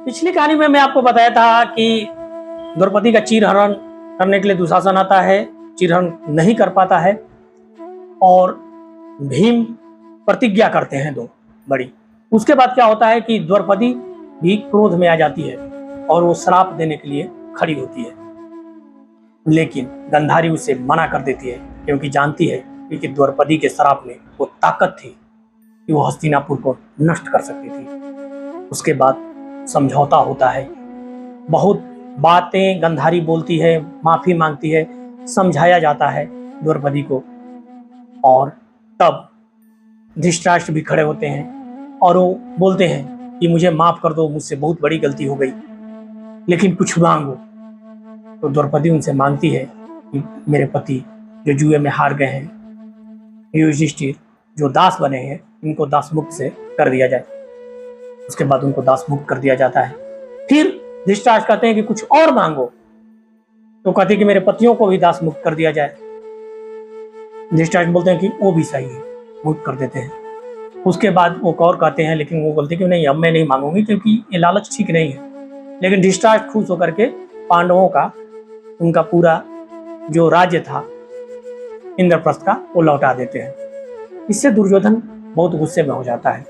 पिछली कहानी में मैं आपको बताया था कि द्रौपदी का चीरहरण करने के लिए दुशासन आता है, चीरहरण नहीं कर पाता है और भीम प्रतिज्ञा करते हैं दो बड़ी। उसके बाद क्या होता है कि द्रौपदी भी क्रोध में आ जाती है और वो श्राप देने के लिए खड़ी होती है, लेकिन गंधारी उसे मना कर देती है क्योंकि जानती है कि द्रौपदी के श्राप में वो ताकत थी कि वो हस्तिनापुर को नष्ट कर सकती थी। उसके बाद समझौता होता है, बहुत बातें गंधारी बोलती है, माफी मांगती है, समझाया जाता है द्रौपदी को, और तब धृतराष्ट्र भी खड़े होते हैं और वो बोलते हैं कि मुझे माफ कर दो, मुझसे बहुत बड़ी गलती हो गई, लेकिन कुछ मांगो। तो द्रौपदी उनसे मांगती है कि मेरे पति जो जुए में हार गए हैं, युधिष्ठिर जो दास बने हैं, इनको दास मुक्त से कर दिया जाए। उसके बाद उनको दास मुक्त कर दिया जाता है। फिर धृतराष्ट्र कहते हैं कि कुछ और मांगो, तो कहते हैं कि मेरे पतियों को भी दास मुक्त कर दिया जाए। धृतराष्ट्र बोलते हैं कि वो भी सही है, मुक्त कर देते हैं। उसके बाद वो और कहते हैं, लेकिन वो बोलते हैं कि नहीं, अब मैं नहीं मांगूंगी क्योंकि ये लालच ठीक नहीं है। लेकिन धृतराष्ट्र खुश होकर के पांडवों का, उनका पूरा जो राज्य था इंद्रप्रस्थ का, वो लौटा देते हैं। इससे दुर्योधन बहुत गुस्से में हो जाता है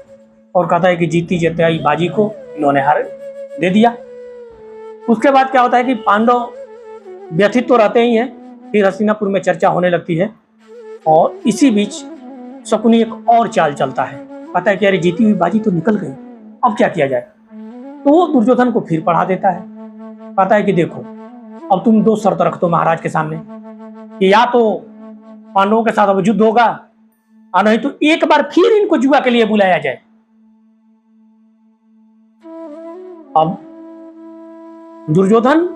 और कहता है कि जीती जिताई बाजी को इन्होंने हार दे दिया। उसके बाद क्या होता है कि पांडव व्यथित तो रहते ही हैं, फिर हस्तिनापुर में चर्चा होने लगती है और इसी बीच शकुनी एक और चाल चलता है। कहता है कि अरे जीती हुई बाजी तो निकल गई, अब क्या किया जाए। तो वो दुर्योधन को फिर पढ़ा देता है। कहता है कि देखो, अब तुम दो शर्त रख दो महाराज के सामने कि या तो पांडवों के साथ अब युद्ध होगा और नहीं तो एक बार फिर इनको जुआ के लिए बुलाया जाए। अब दुर्योधन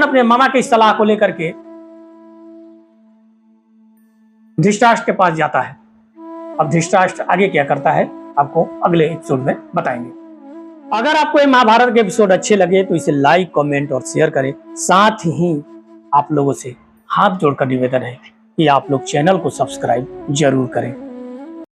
अपने मामा की सलाह को लेकर के धृतराष्ट्र के पास जाता है। अब धृतराष्ट्र आगे क्या करता है आपको अगले एपिसोड में बताएंगे। अगर आपको ये महाभारत के एपिसोड अच्छे लगे तो इसे लाइक, कमेंट और शेयर करें। साथ ही आप लोगों से हाथ जोड़कर निवेदन है कि आप लोग चैनल को सब्सक्राइब जरूर करें।